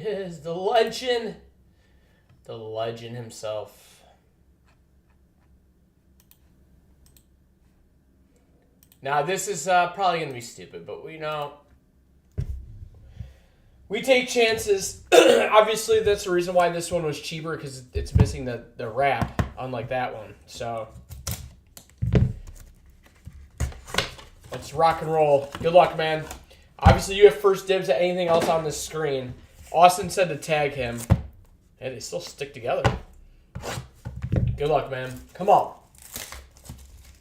is the legend. The legend himself. Now, this is probably going to be stupid, but we know. We take chances. Obviously, that's the reason why this one was cheaper, because it's missing the wrap, unlike that one. So, let's rock and roll. Good luck, man. Obviously, you have first dibs at anything else on this screen. Austin said to tag him. Hey, they still stick together. Good luck, man. Come on.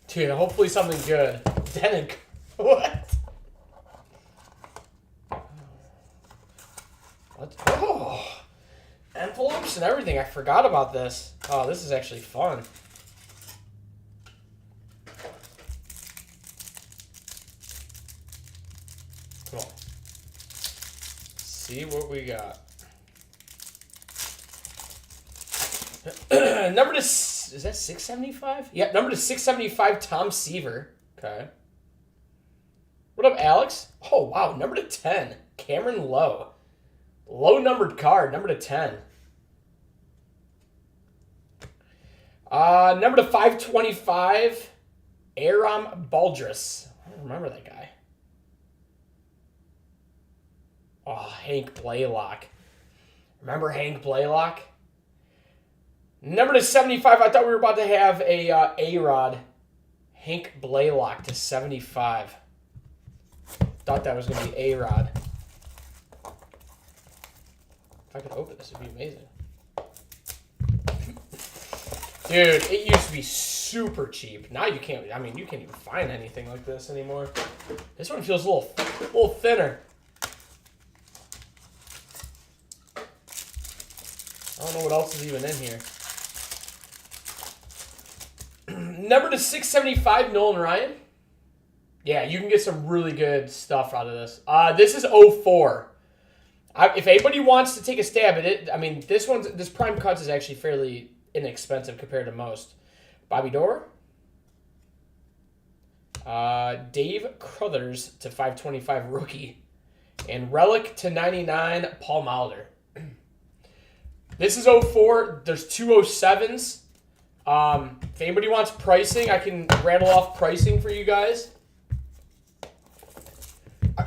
Dude, hopefully something good. Then what? Oh, envelopes and everything. I forgot about this. Oh, this is actually fun. Come on. See what we got. Number to is that 675? Yeah, number to 675. Tom Seaver. Okay. What up, Alex? Oh wow, number to 10. Cameron Lowe. Low numbered card, number to 10. Number to 525, Aram Baldress. I don't remember that guy. Oh, Hank Blaylock. Remember Hank Blaylock? Number to 75, I thought we were about to have a A-Rod. Hank Blaylock to 75. Thought that was going to be A-Rod. If I could open this, it'd be amazing. Dude, it used to be super cheap. Now you can't, I mean, you can't even find anything like this anymore. This one feels a little thinner. I don't know what else is even in here. Number to 675, Nolan Ryan. Yeah, you can get some really good stuff out of this. This is 04. If anybody wants to take a stab at it, I mean, this Prime Cuts is actually fairly inexpensive compared to most. Bobby Dorr. Dave Crothers to 525 rookie. And Relic to 99, Paul Molitor. This is 04. There's two 07s. If anybody wants pricing, I can rattle off pricing for you guys.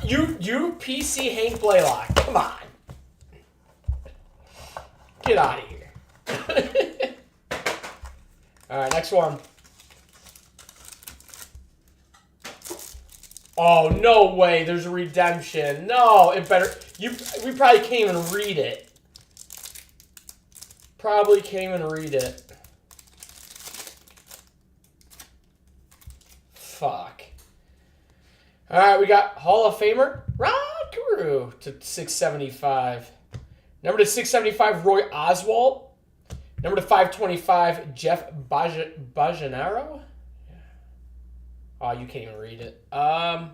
You PC Hank Blaylock. Come on. Get out of here. All right, next one. Oh, no way. There's a redemption. No, it better. We probably can't even read it. Probably can't even read it. Fuck. All right, we got Hall of Famer Rod Carew to 675. Number to 675, Roy Oswalt. Number to 525, Jeff Bajanaro. Oh, you can't even read it. Oh,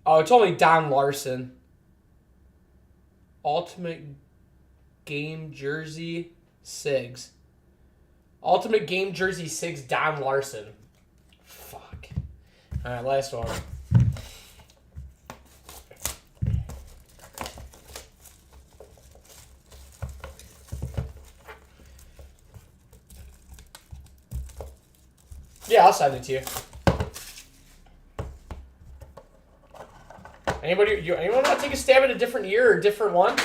it's only Don Larson. Ultimate Game Jersey Sigs. Ultimate Game Jersey Sigs, Don Larson. Fuck. All right, last one. Yeah, I'll send it to you. Anyone want to take a stab at a different year or a different one?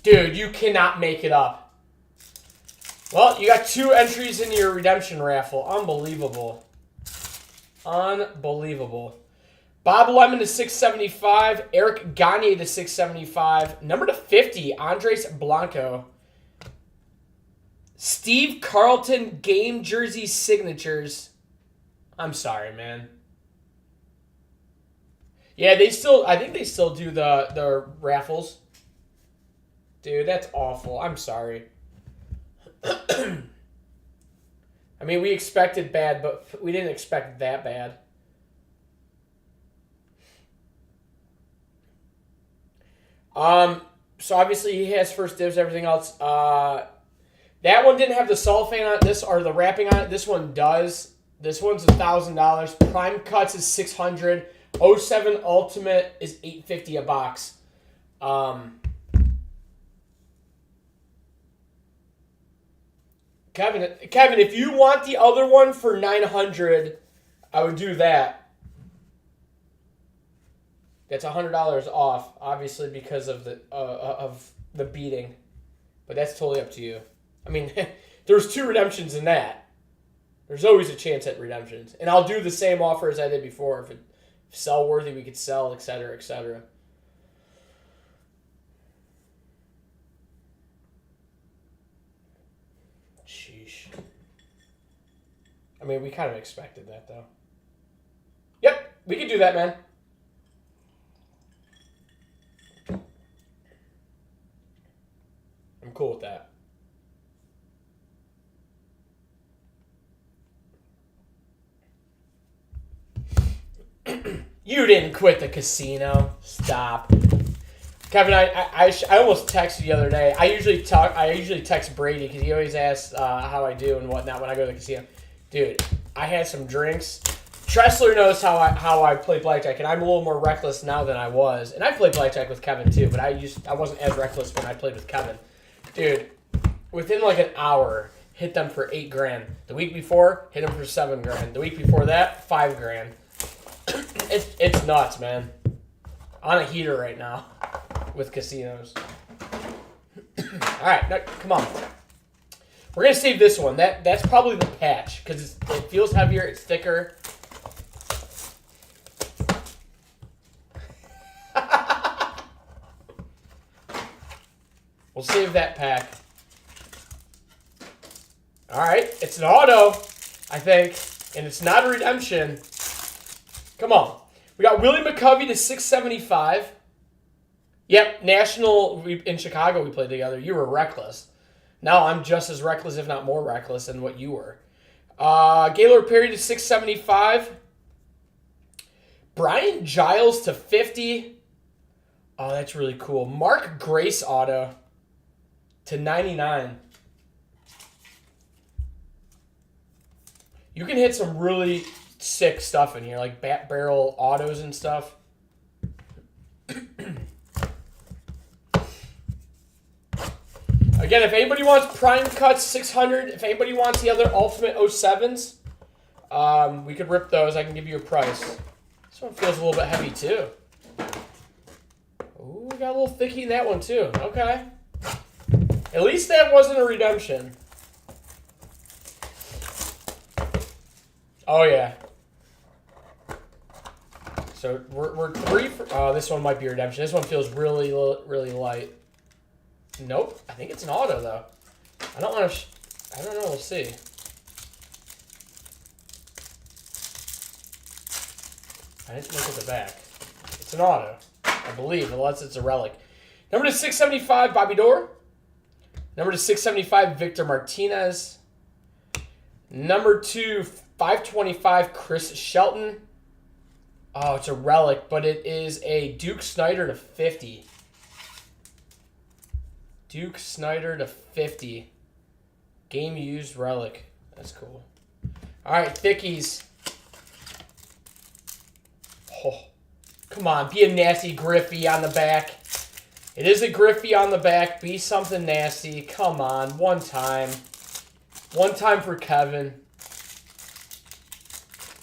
Dude, you cannot make it up. Well, you got 2 entries in your redemption raffle. Unbelievable. Unbelievable. Bob Lemon to 675. Eric Gagne to 675. Number to 50, Andres Blanco. Steve Carlton game jersey signatures. I'm sorry, man. Yeah, I think they still do the raffles. Dude, that's awful. I'm sorry. I mean, we expected bad, but we didn't expect that bad. So obviously he has first dibs, everything else. That one didn't have the cellophane on it, or the wrapping on it. This one does. This one's $1,000. Prime Cuts is $600. 07 Ultimate is $8.50 a box. Kevin, if you want the other one for $900, I would do that. That's $100 off, obviously because of the beating, but that's totally up to you. I mean, there's 2 redemptions in that. There's always a chance at redemptions, and I'll do the same offer as I did before. If it's sell worthy, we could sell, etc., etc. Sheesh. I mean, we kind of expected that, though. Yep, we could do that, man. I'm cool with that. You didn't quit the casino. Stop. Kevin, I almost texted you the other day. I usually text Brady because he always asks how I do and whatnot when I go to the casino. Dude, I had some drinks. Tressler knows how I play blackjack, and I'm a little more reckless now than I was. And I played blackjack with Kevin too, but I wasn't as reckless when I played with Kevin. Dude, within like an hour, hit them for $8,000. The week before, hit them for $7,000. The week before that, $5,000. It's nuts, man. On a heater right now with casinos. All right, now, come on. We're gonna save this one. That's probably the patch because it feels heavier. It's thicker. We'll save that pack. All right, it's an auto, I think, and it's not a redemption. Come on. We got Willie McCovey to 675. Yep, National in Chicago we played together. You were reckless. Now I'm just as reckless, if not more reckless, than what you were. Gaylord Perry to 675. Brian Giles to 50. Oh, that's really cool. Mark Grace auto to 99. You can hit some really sick stuff in here, like bat barrel autos and stuff. Again, if anybody wants Prime Cuts 600, if anybody wants the other Ultimate 07s, we could rip those. I can give you a price. This one feels a little bit heavy, too. Ooh, we got a little thicky in that one, too. Okay. At least that wasn't a redemption. Oh, yeah. So we're 3 for... Oh, this one might be a redemption. This one feels really, really light. Nope. I think it's an auto, though. I don't want to... I don't know. We'll see. I didn't look at the back. It's an auto, I believe, unless it's a relic. Number to 675, Bobby Dorr. Number to 675, Victor Martinez. Number to 525, Chris Shelton. Oh, it's a relic, but it is a Duke Snyder to 50. Duke Snyder to 50. Game used relic. That's cool. All right, thickies. Oh, come on, be a nasty Griffey on the back. It is a Griffey on the back. Be something nasty. Come on, one time. One time for Kevin.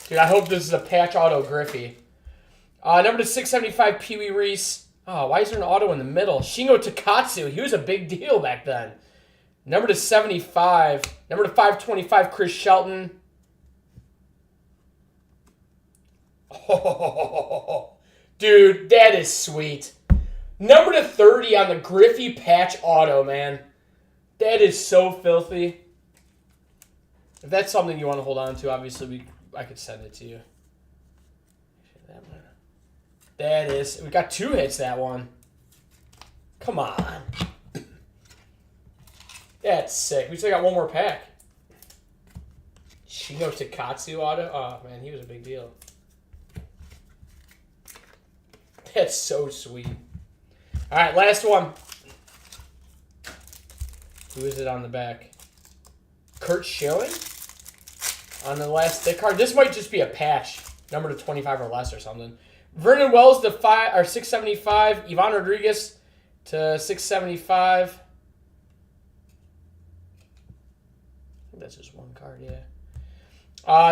Dude, I hope this is a patch auto Griffey. Number to 675, Pee Wee Reese. Oh, why is there an auto in the middle? Shingo Takatsu. He was a big deal back then. Number to 75. Number to 525, Chris Shelton. Oh, dude, that is sweet. Number to 30 on the Griffey patch auto, man. That is so filthy. If that's something you want to hold on to, obviously I could send it to you. That is. We got 2 hits that one. Come on. That's sick. We still got one more pack. Shingo Takatsu auto. Oh, man, he was a big deal. That's so sweet. All right, last one. Who is it on the back? Kurt Schilling? On the last thick card. This might just be a patch. Number to 25 or less or something. Vernon Wells to 675. Ivan Rodriguez to 675. I think that's just one card, yeah.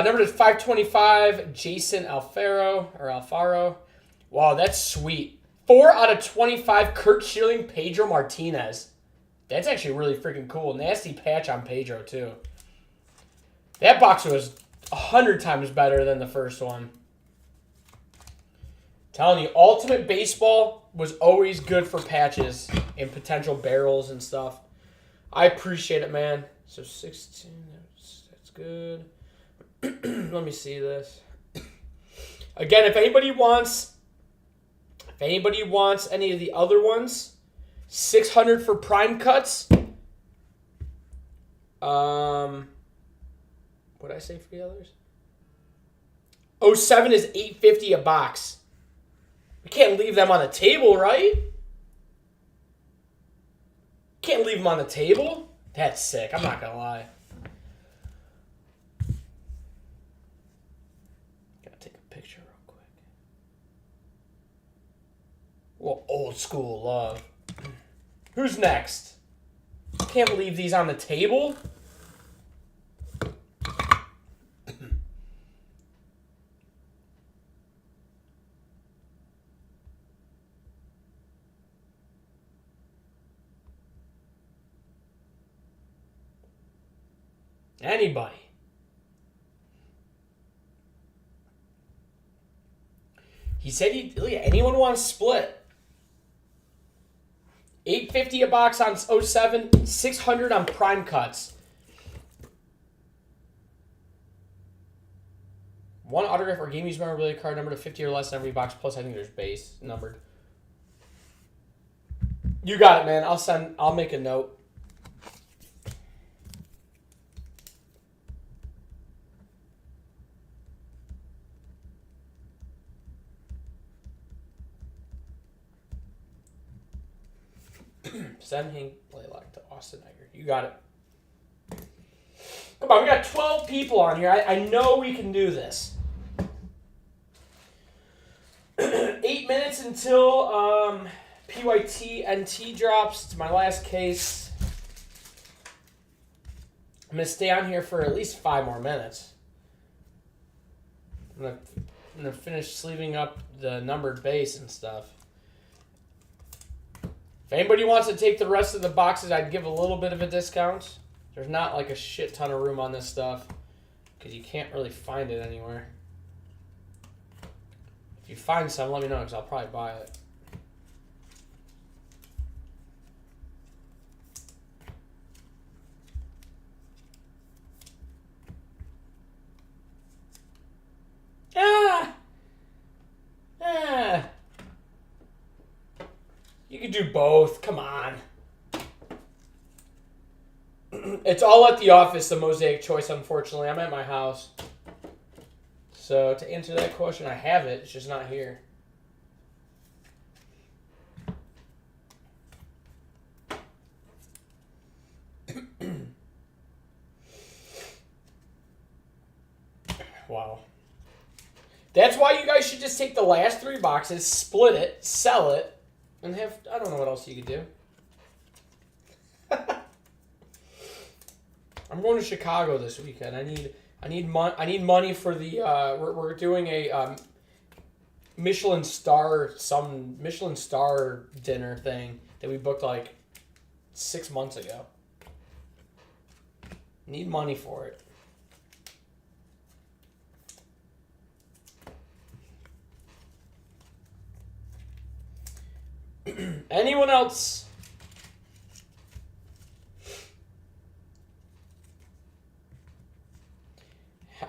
Number to 525, Jason Alfaro. Wow, that's sweet. 4 out of 25, Curt Schilling, Pedro Martinez. That's actually really freaking cool. Nasty patch on Pedro, too. That box was 100 times better than the first one. Telling you, Ultimate Baseball was always good for patches and potential barrels and stuff. I appreciate it, man. So 16, that's good. Let me see this. Again, if anybody wants any of the other ones, 600 for prime cuts. What did I say for the others? 07 is $850 a box. We can't leave them on the table, right? Can't leave them on the table. That's sick. I'm not gonna lie. Gotta take a picture real quick. Well, old school love. Who's next? Can't leave these on the table. Anybody. He said anyone wants to split. $850 a box on 07, $600 on prime cuts. One autograph or game use memorabilia card number to 50 or less in every box, plus I think there's base numbered. You got it, man. I'll make a note. Send Hank Blaylock to Austin Egger. You got it. Come on, we got 12 people on here. I know we can do this. 8 minutes until PYT NT drops. It's my last case. I'm going to stay on here for at least 5 more minutes. I'm going to finish sleeving up the numbered base and stuff. If anybody wants to take the rest of the boxes, I'd give a little bit of a discount. There's not like a shit ton of room on this stuff because you can't really find it anywhere. If you find some, let me know because I'll probably buy it. You could do both. Come on. It's all at the office, the Mosaic Choice, unfortunately. I'm at my house. So to answer that question, I have it. It's just not here. Wow. That's why you guys should just take the last 3 boxes, split it, sell it, and have, I don't know what else you could do. I'm going to Chicago this weekend. I need money for the we're doing a Michelin star dinner thing that we booked like 6 months ago. Need money for it. Anyone else?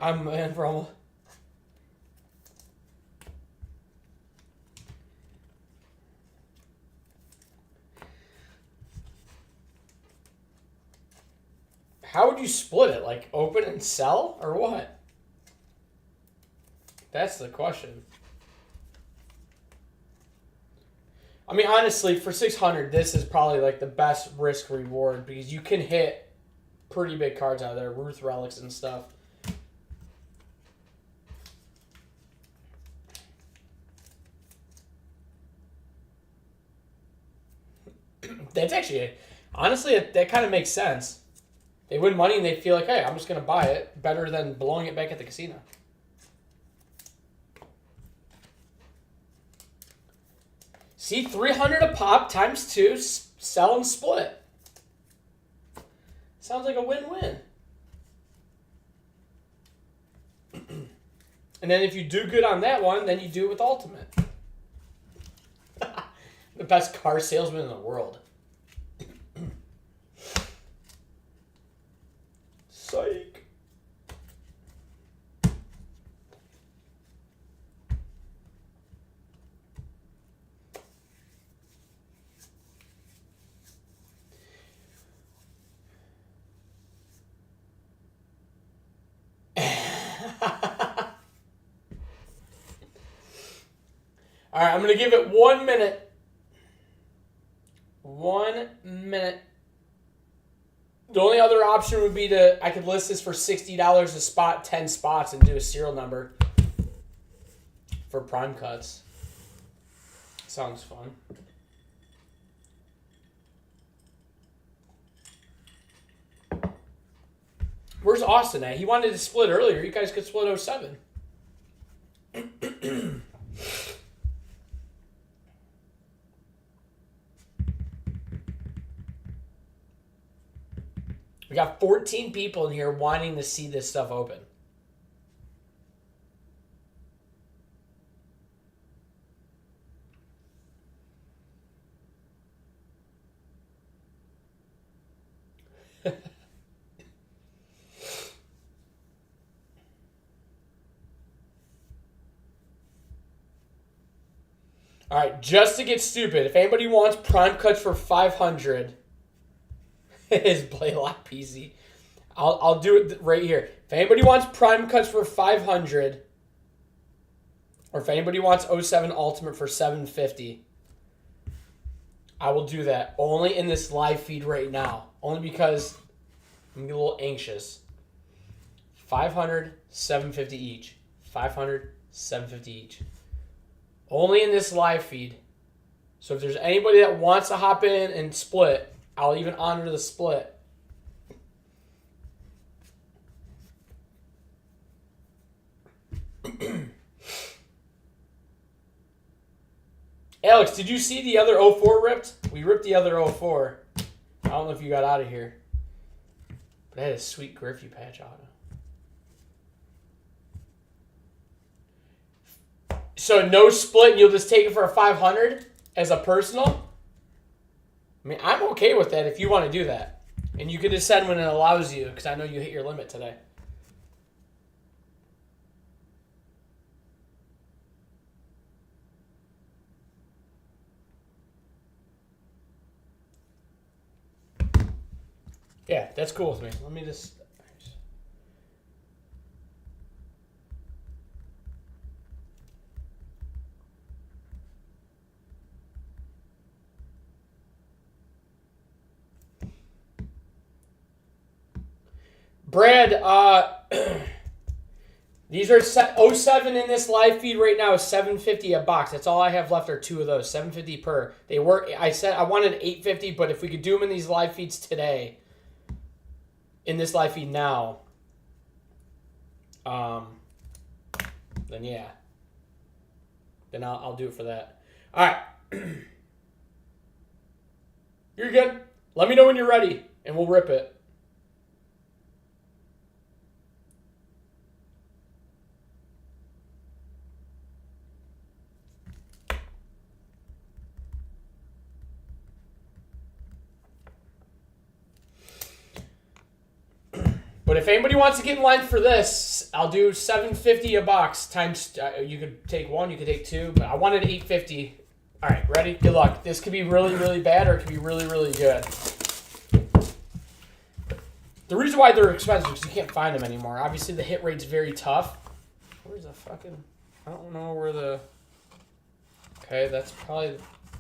I'm in from. How would you split it? Like open and sell or what? That's the question. I mean, honestly, for 600, this is probably like the best risk reward because you can hit pretty big cards out of there, Ruth relics and stuff. That's actually, honestly, that kind of makes sense. They win money and they feel like, hey, I'm just going to buy it. Better than blowing it back at the casino. See, 300 a pop times 2, sell and split. Sounds like a win-win. And then if you do good on that one, then you do it with Ultimate. The best car salesman in the world. Psych. All right, I'm going to give it 1 minute. 1 minute. The only other option would be I could list this for $60 a spot, 10 spots, and do a serial number for prime cuts. Sounds fun. Where's Austin at? He wanted to split earlier. You guys could split 07. We got 14 people in here wanting to see this stuff open. All right, just to get stupid, if anybody wants prime cuts for 500, is Blaylock PC. I'll do it right here. If anybody wants prime cuts for 500, or if anybody wants 07 Ultimate for 750, I will do that. Only in this live feed right now. Only because I'm getting a little anxious. 500, 750 each. 500, 750 each. Only in this live feed. So if there's anybody that wants to hop in and split, I'll even honor the split. Alex, did you see the other 04 ripped? We ripped the other 04. I don't know if you got out of here. But I had a sweet Griffey patch auto. So no split and you'll just take it for a 500 as a personal? I mean, I'm okay with that if you want to do that. And you can just send when it allows you, because I know you hit your limit today. Yeah, that's cool with me. Let me just... Brad, these are 07 in this live feed right now is $750 a box. That's all I have left are 2 of those, $750 per. They work. I said I wanted $850, but if we could do them in these live feeds today, in this live feed now, then yeah, then I'll do it for that. All right, you're good. Let me know when you're ready, and we'll rip it. But if anybody wants to get in line for this, I'll do $750 a box times. You could take 1, you could take 2, but I wanted $850. All right, ready? Good luck. This could be really, really bad, or it could be really, really good. The reason why they're expensive is because you can't find them anymore. Obviously, the hit rate's very tough. Where's the fucking? I don't know where the. Okay, that's probably.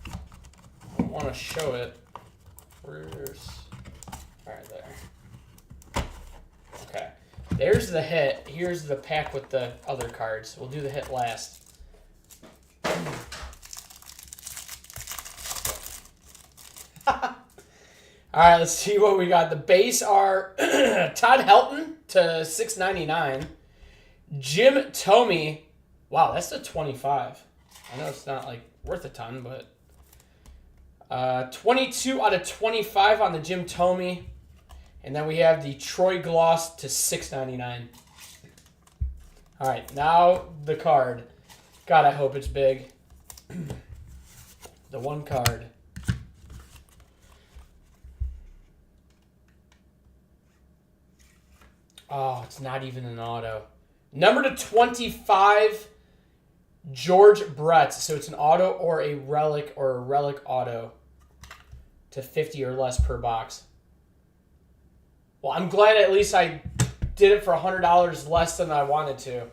I don't want to show it. Where's? All right, there. Okay, there's the hit. Here's the pack with the other cards. We'll do the hit last. All right, let's see what we got. The base are Todd Helton to $6.99. Jim Thome. Wow, that's a 25. I know it's not like worth a ton, but 22 out of 25 on the Jim Thome. And then we have the Troy Gloss to $6.99. All right, now the card. God, I hope it's big. The one card. Oh, it's not even an auto. Number to 25, George Brett. So it's an auto or a relic auto to 50 or less per box. Well, I'm glad at least I did it for $100 less than I wanted to.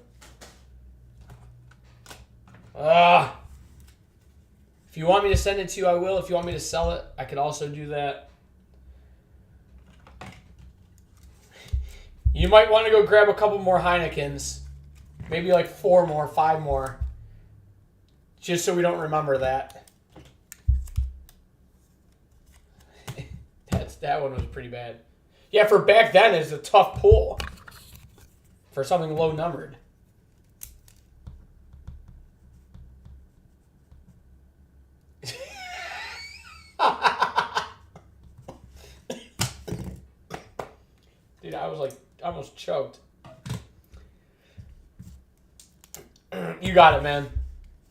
If you want me to send it to you, I will. If you want me to sell it, I could also do that. You might want to go grab a couple more Heinekens. Maybe like 4 more, 5 more. Just so we don't remember that. That one was pretty bad. Yeah, for back then, it's a tough pull. For something low numbered. Dude, I was like, almost choked. You got it, man.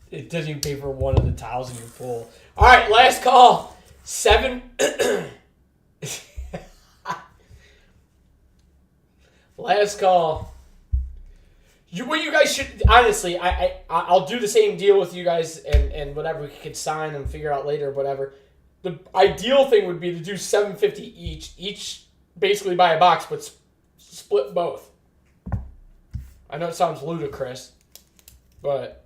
It doesn't even pay for one of the tiles in your pool. All right, last call. 7. Last call. What you guys should, honestly, I'll do the same deal with you guys and whatever we could sign and figure out later, whatever. The ideal thing would be to do $750 each. Each basically buy a box, but split both. I know it sounds ludicrous, but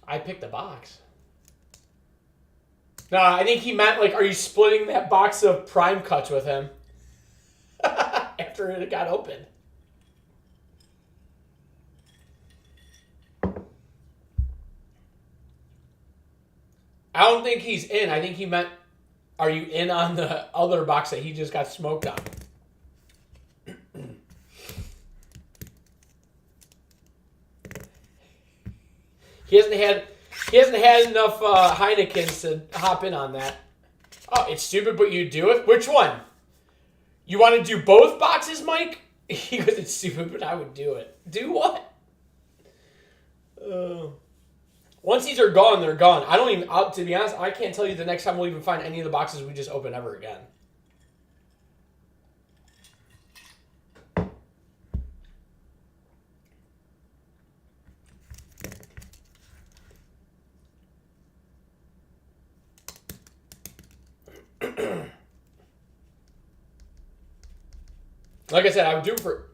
I picked the box. No, I think he meant, like, are you splitting that box of prime cuts with him after it got opened? I don't think he's in. I think he meant, are you in on the other box that he just got smoked on? He hasn't had enough Heinekens to hop in on that. Oh, it's stupid, but you do it? Which one? You want to do both boxes, Mike? He goes, it's stupid, but I would do it. Do what? Once these are gone, they're gone. I don't even, to be honest, I can't tell you the next time we'll even find any of the boxes we just open ever again. Like I said, I would do it for...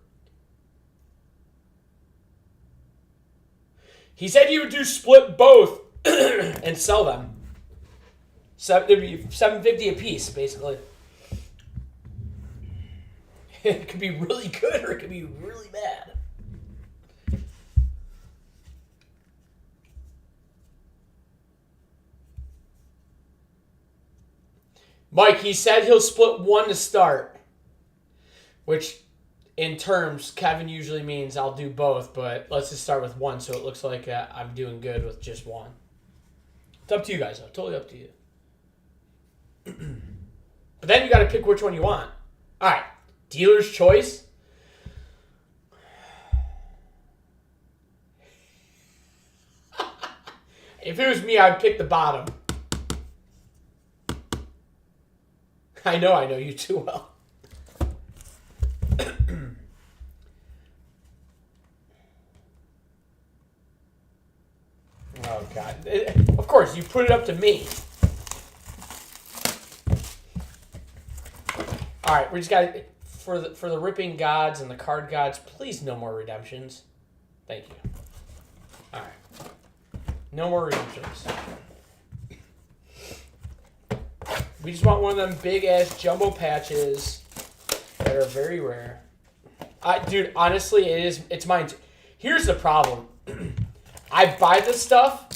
He said he would do split both and sell them. So it'd be $750 a piece, basically. It could be really good or it could be really bad. Mike, he said he'll split one to start. Which, in terms, Kevin usually means I'll do both, but let's just start with one so it looks like I'm doing good with just one. It's up to you guys, though. Totally up to you. But then you got to pick which one you want. All right. Dealer's choice. If it was me, I'd pick the bottom. I know you too well. Oh, God. Of course, you put it up to me. All right, we just got for the ripping gods and the card gods, please no more redemptions. Thank you. All right. No more redemptions. We just want one of them big-ass jumbo patches that are very rare. Dude, honestly, it's mine. Here's the problem. I buy this stuff,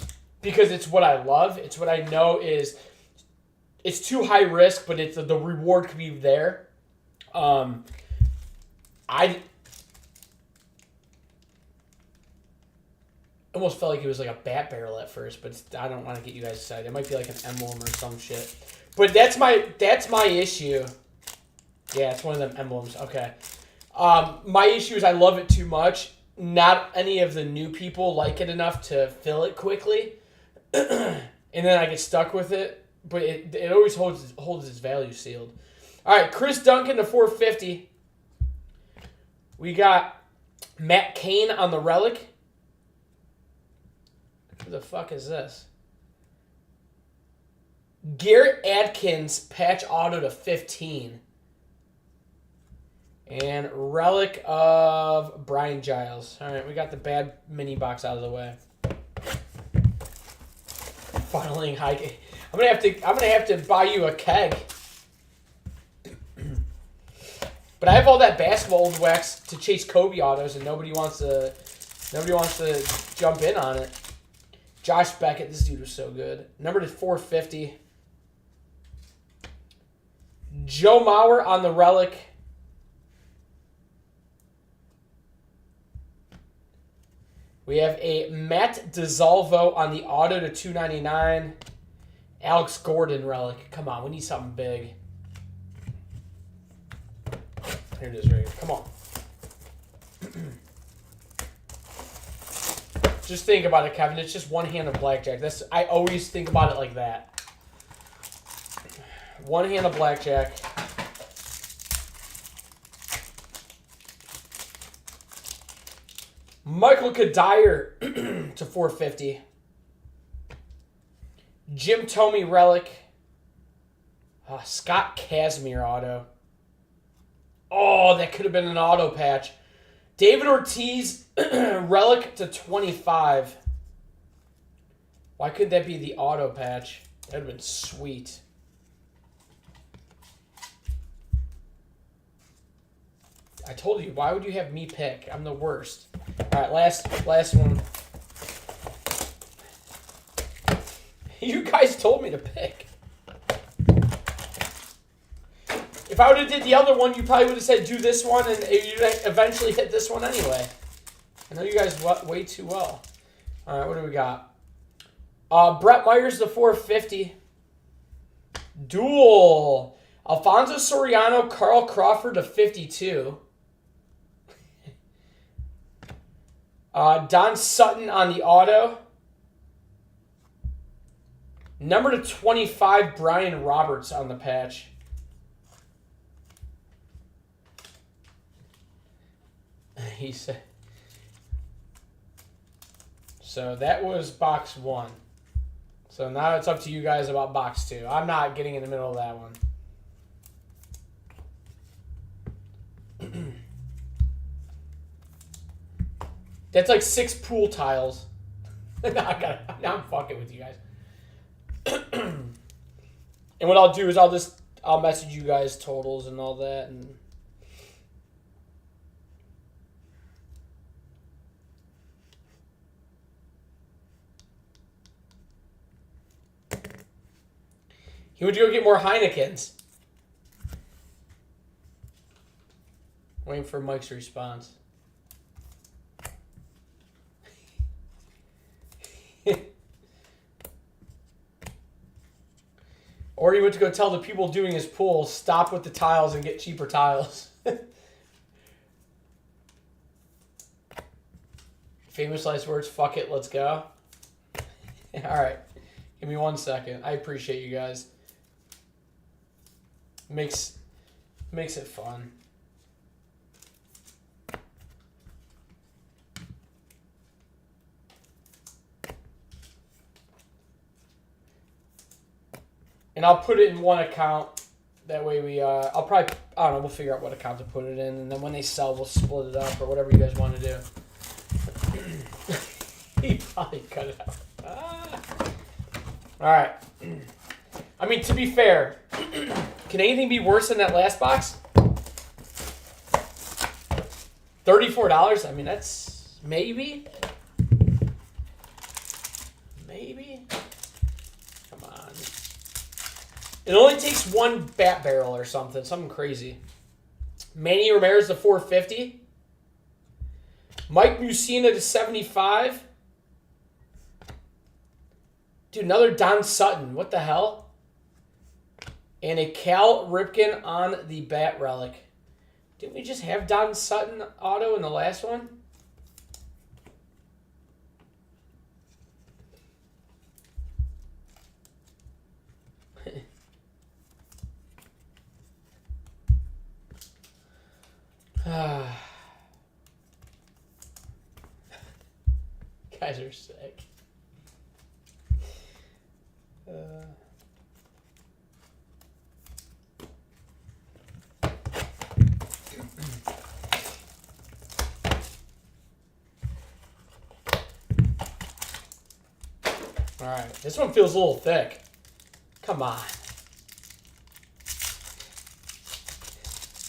because it's what I love. It's what I know is it's too high risk, but it's the reward could be there. I almost felt like it was like a bat barrel at first, but I don't want to get you guys excited. It might be like an emblem or some shit. But that's my issue. Yeah, it's one of them emblems. Okay. My issue is I love it too much. Not any of the new people like it enough to fill it quickly. And then I get stuck with it. But it always holds its value sealed. All right, Chris Duncan to 450. We got Matt Cain on the relic. Who the fuck is this? Garrett Adkins patch auto to 15. And relic of Brian Giles. All right, we got the bad mini box out of the way. Funneling high. I'm gonna have to buy you a keg. But I have all that basketball old wax to chase Kobe autos, and nobody wants to jump in on it. Josh Beckett, this dude was so good. Number to 450. Joe Mauer on the relic. We have a Matt DeZalvo on the auto to 299. Alex Gordon relic. Come on, we need something big. Here it is right here. Come on. Just think about it, Kevin. It's just one hand of blackjack. I always think about it like that. One hand of blackjack. Michael Kadire to 450. Jim Thome relic. Scott Casimir auto. Oh, that could have been an auto patch. David Ortiz relic to 25. Why couldn't that be the auto patch? That would have been sweet. I told you, why would you have me pick? I'm the worst. All right, last one. You guys told me to pick. If I would have did the other one, you probably would have said do this one, and you'd eventually hit this one anyway. I know you guys way too well. All right, what do we got? Brett Myers to 450. Duel. Alfonso Soriano, Carl Crawford to 52. Don Sutton on the auto. Number to 25, Brian Roberts on the patch. He said. So that was box 1. So now it's up to you guys about box 2. I'm not getting in the middle of that one. That's like 6 pool tiles. Now I'm fucking with you guys. And what I'll do is I'll message you guys totals and all that, and he went to go get more Heinekens. Waiting for Mike's response. Or he went to go tell the people doing his pool, stop with the tiles and get cheaper tiles. Famous last words, fuck it, let's go. All right. Give me 1 second. I appreciate you guys. Makes it fun. And I'll put it in one account. That way we, I'll probably, I don't know, we'll figure out what account to put it in. And then when they sell, we'll split it up or whatever you guys want to do. He probably cut it out. All right. I mean, to be fair, can anything be worse than that last box? $34? I mean, that's maybe. maybe? Come on. It only takes one bat barrel or something. Something crazy. Manny Ramirez to 450. Mike Mussina to 75. Dude, another Don Sutton. What the hell? And a Cal Ripken on the bat relic. Didn't we just have Don Sutton auto in the last one? Guys are sick. All right, this one feels a little thick. Come on.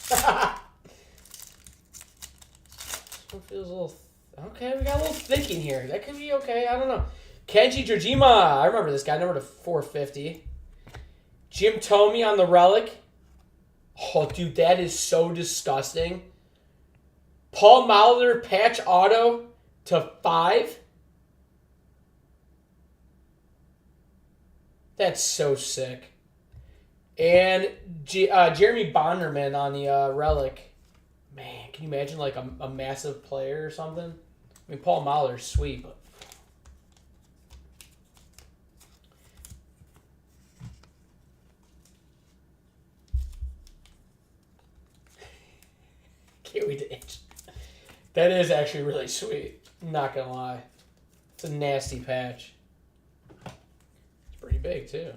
This one feels a little... Okay, we got a little thick in here. That could be okay. I don't know. Kenji Jojima. I remember this guy. Number to 450. Jim Thome on the relic. Oh, dude, that is so disgusting. Paul Molitor patch auto to 5. That's so sick. And Jeremy Bonderman on the relic. Man, can you imagine like a massive player or something? I mean, Paul Molitor's sweet, but... Can't wait to itch. That is actually really sweet. I'm not gonna lie. It's a nasty patch. It's pretty big too.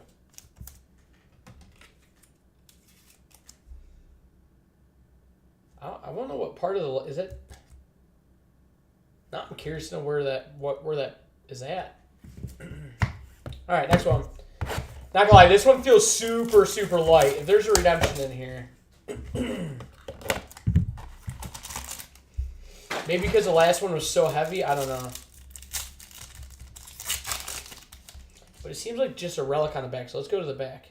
I want to know what part of the is it. No, I'm curious to know where that is at. All right, next one. Not gonna lie, this one feels super super light. If there's a redemption in here. Maybe because the last one was so heavy, I don't know. But it seems like just a relic on the back, so let's go to the back.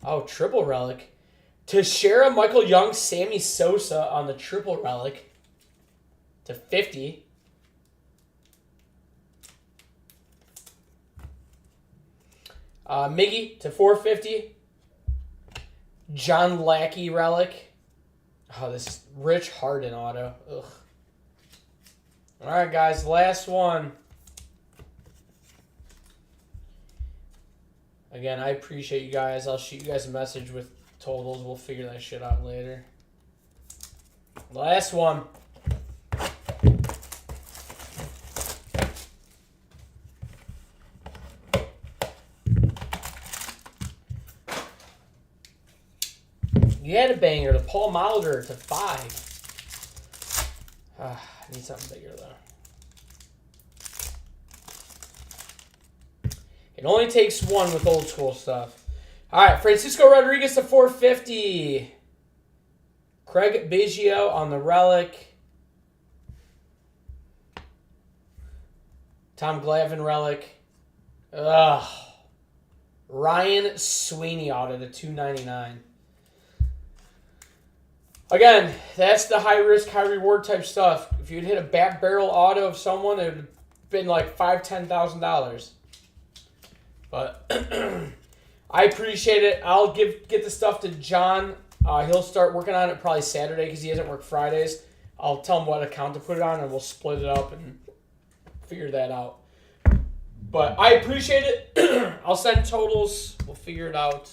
Oh, triple relic. Teixeira, Michael Young, Sammy Sosa on the triple relic to 50. Miggy to 450. John Lackey relic. Oh, this is Rich Harden auto. Ugh. All right, guys, last one. Again, I appreciate you guys. I'll shoot you guys a message with totals. We'll figure that shit out later. Last one. You had a banger to Paul Molitor to 5. I need something bigger, though. It only takes one with old school stuff. All right, Francisco Rodriguez to 450. Craig Biggio on the relic. Tom Glavine relic. Ugh. Ryan Sweeney auto to 299. Again, that's the high risk, high reward type stuff. If you'd hit a bat barrel auto of someone, it would have been like $5,000, $10,000. But I appreciate it. I'll get the stuff to John. He'll start working on it probably Saturday because he doesn't work Fridays. I'll tell him what account to put it on, and we'll split it up and figure that out. But I appreciate it. I'll send totals. We'll figure it out.